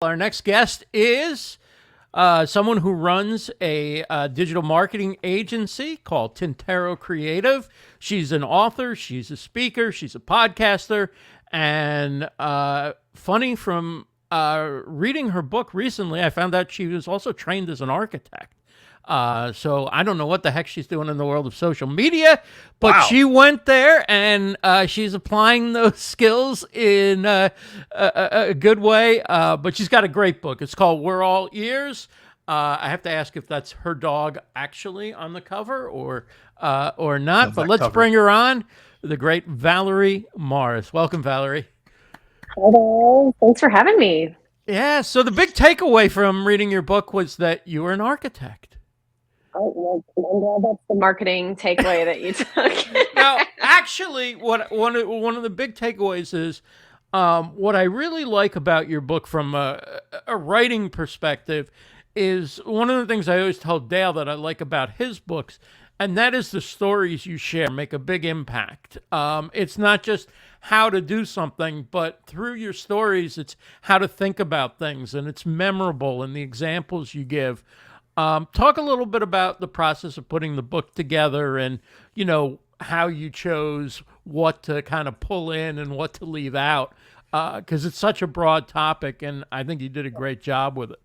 Our next guest is someone who runs a digital marketing agency called Tintero Creative. She's an author, she's a speaker, she's a podcaster, and funny from reading her book recently, I found out she was also trained as an architect. So I don't know what the heck she's doing in the world of social media, but Wow. she went there and she's applying those skills in a good way. But she's got a great book. It's called We're All Ears. I have to ask if that's her dog actually on the cover or not. Love But that let's cover. bring her on, the great Valerie Morris. Welcome, Valerie. Hello. Thanks for having me. Yeah. So the big takeaway from reading your book was that you were an architect. Oh, well, that's the marketing takeaway that you took. Now, actually, what one of the big takeaways is what I really like about your book from a writing perspective is one of the things I always tell Dale that I like about his books, and that is the stories you share make a big impact. It's not just how to do something, but through your stories, it's how to think about things, and it's memorable, and the examples you give. Talk a little bit about the process of putting the book together and, how you chose what to kind of pull in and what to leave out, because it's such a broad topic, and I think you did a great job with it.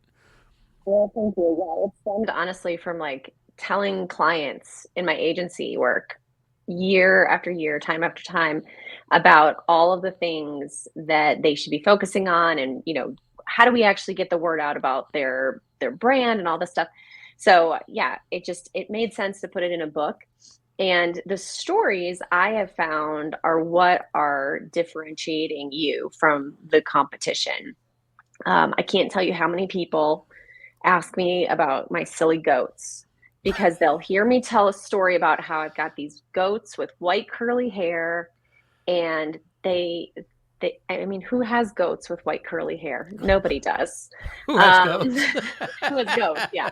Well, thank you. Yeah, it stemmed honestly from like telling clients in my agency work year after year, time after time, about all of the things that they should be focusing on, and how do we actually get the word out about their brand and all this stuff. So yeah, it made sense to put it in a book. And the stories I have found are what are differentiating you from the competition. I can't tell you how many people ask me about my silly goats because they'll hear me tell a story about how I've got these goats with white curly hair, and I mean, who has goats with white curly hair? Nobody does. Who has goats? Who has goats? Yeah.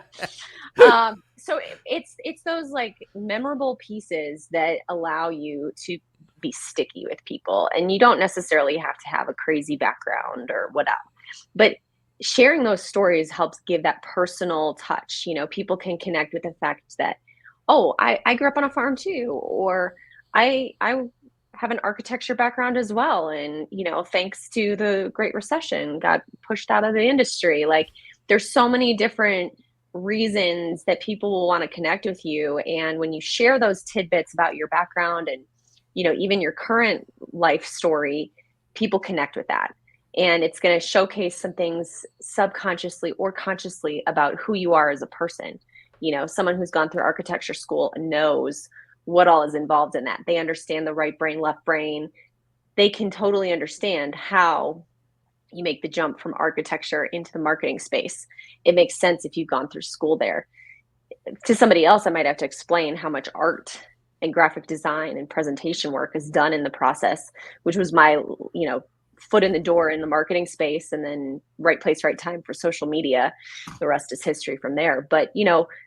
So it's those like memorable pieces that allow you to be sticky with people, and you don't necessarily have to have a crazy background or whatever. But sharing those stories helps give that personal touch. People can connect with the fact that, oh, I grew up on a farm too, or I have an architecture background as well, and thanks to the Great Recession got pushed out of the industry. Like, there's so many different reasons that people will want to connect with you, and when you share those tidbits about your background and even your current life story, people connect with that, and it's going to showcase some things subconsciously or consciously about who you are as a person. Someone who's gone through architecture school knows what all is involved in that. They understand the right brain, left brain. They can totally understand how you make the jump from architecture into the marketing space. It makes sense if you've gone through school there. To somebody else, I might have to explain how much art and graphic design and presentation work is done in the process, which was my, foot in the door in the marketing space, and then right place, right time for social media. The rest is history from there. But,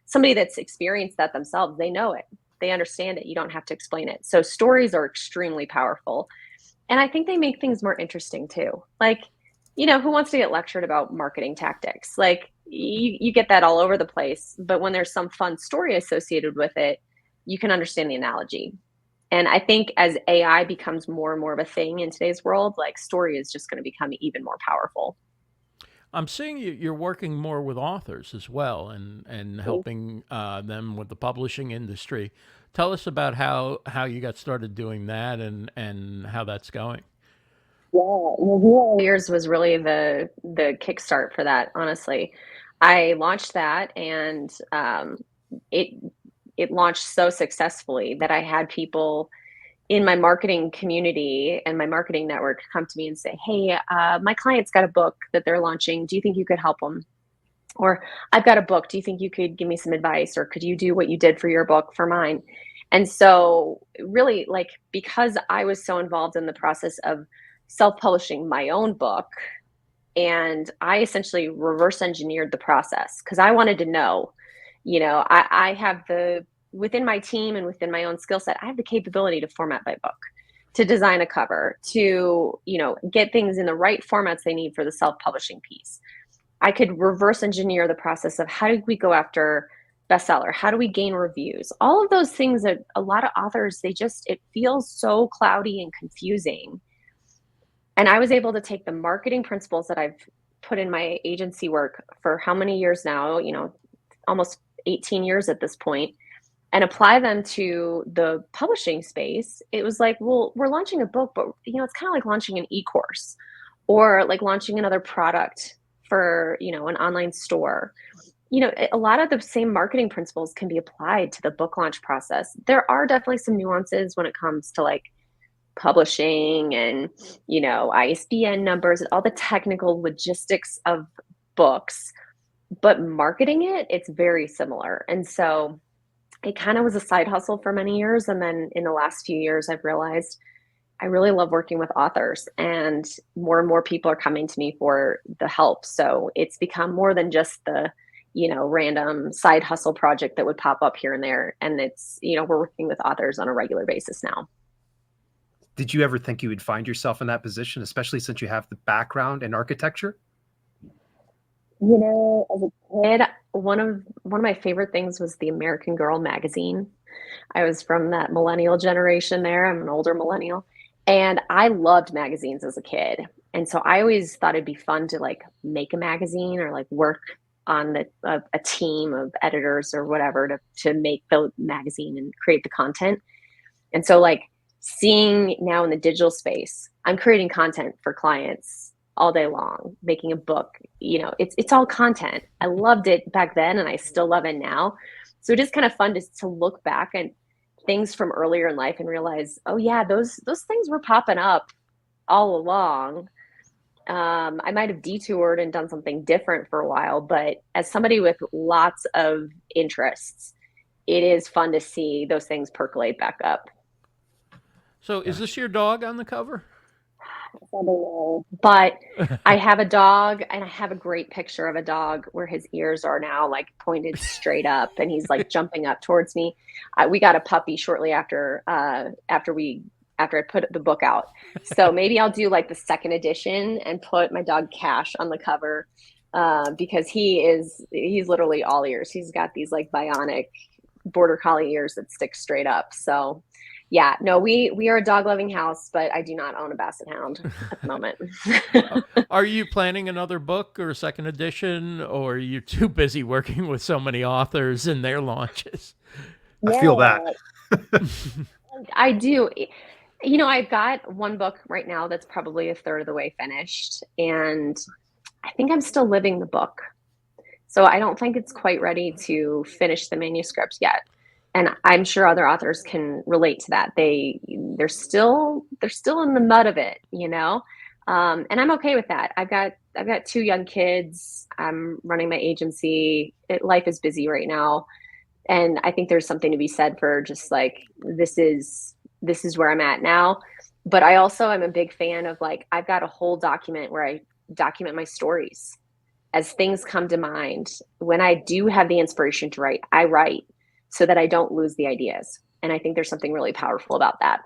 somebody that's experienced that themselves, they know it. They understand it. You don't have to explain it. So stories are extremely powerful. And I think they make things more interesting too. Like, who wants to get lectured about marketing tactics? Like, you get that all over the place. But when there's some fun story associated with it, you can understand the analogy. And I think as AI becomes more and more of a thing in today's world, like, story is just going to become even more powerful. I'm seeing you're working more with authors as well and helping them with the publishing industry. Tell us about how you got started doing that and how that's going. Yeah, well, Years was really the kickstart for that. Honestly, I launched that, and it it launched so successfully that I had people in my marketing community and my marketing network come to me and say, "Hey, my client's got a book that they're launching. Do you think you could help them?" Or, "I've got a book. Do you think you could give me some advice? Or could you do what you did for your book for mine?" And so, really, like, because I was so involved in the process of self-publishing my own book, and I essentially reverse engineered the process because I wanted to know, I have within my team and within my own skill set, I have the capability to format my book, to design a cover, to, get things in the right formats they need for the self-publishing piece. I could reverse engineer the process of how do we go after bestseller? How do we gain reviews? All of those things that a lot of authors, it feels so cloudy and confusing. And I was able to take the marketing principles that I've put in my agency work for how many years now, almost 18 years at this point, and apply them to the publishing space. It was like, well, we're launching a book, but it's kind of like launching an e-course or like launching another product for, an online store. A lot of the same marketing principles can be applied to the book launch process. There are definitely some nuances when it comes to like publishing and, ISBN numbers and all the technical logistics of books, but marketing it's very similar. And so it kind of was a side hustle for many years. And then in the last few years, I've realized I really love working with authors, and more people are coming to me for the help. So it's become more than just the, random side hustle project that would pop up here and there. And it's, we're working with authors on a regular basis now. Did you ever think you would find yourself in that position, especially since you have the background in architecture? As a kid, one of my favorite things was the American Girl magazine. I was from that millennial generation there. I'm an older millennial. And I loved magazines as a kid. And so I always thought it'd be fun to like make a magazine or like work on a team of editors or whatever to make the magazine and create the content. And so like seeing now in the digital space, I'm creating content for clients all day long, making a book, it's all content. I loved it back then and I still love it now. So it is kind of fun to look back at things from earlier in life and realize, oh yeah, those things were popping up all along. I might have detoured and done something different for a while, but as somebody with lots of interests, it is fun to see those things percolate back up. So is this your dog on the cover? But I have a dog, and I have a great picture of a dog where his ears are now like pointed straight up and he's like jumping up towards me. We got a puppy shortly after I put the book out. So maybe I'll do like the second edition and put my dog Cash on the cover, because he's literally all ears. He's got these like bionic border collie ears that stick straight up. So yeah, no, we are a dog loving house, but I do not own a basset hound at the moment. Are you planning another book or a second edition, or are you too busy working with so many authors and their launches? I feel that. I do. I've got one book right now that's probably a third of the way finished, and I think I'm still living the book. So I don't think it's quite ready to finish the manuscript yet. And I'm sure other authors can relate to that. They're still in the mud of it, and I'm okay with that. I've got 2 young kids. I'm running my agency. Life is busy right now, and I think there's something to be said for just like this is where I'm at now. But I also am a big fan of like I've got a whole document where I document my stories as things come to mind. When I do have the inspiration to write, I write, so that I don't lose the ideas. And I think there's something really powerful about that.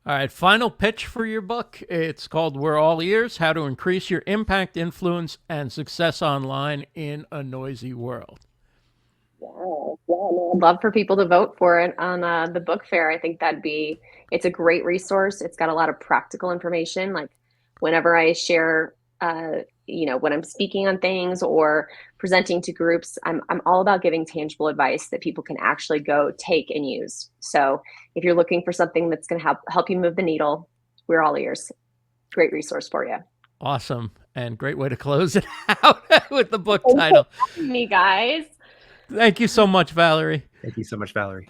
All right, final pitch for your book. It's called We're All Ears, How to Increase Your Impact, Influence, and Success Online in a Noisy World. Yeah, I'd love for people to vote for it on the book fair. I think it's a great resource. It's got a lot of practical information. Like whenever I share, when I'm speaking on things or presenting to groups, I'm all about giving tangible advice that people can actually go take and use. So if you're looking for something that's going to help you move the needle, We're All Ears. Great resource for you. Awesome. And great way to close it out with the book title. Thank you for having me, guys. Thank you so much, Valerie. Thank you so much, Valerie.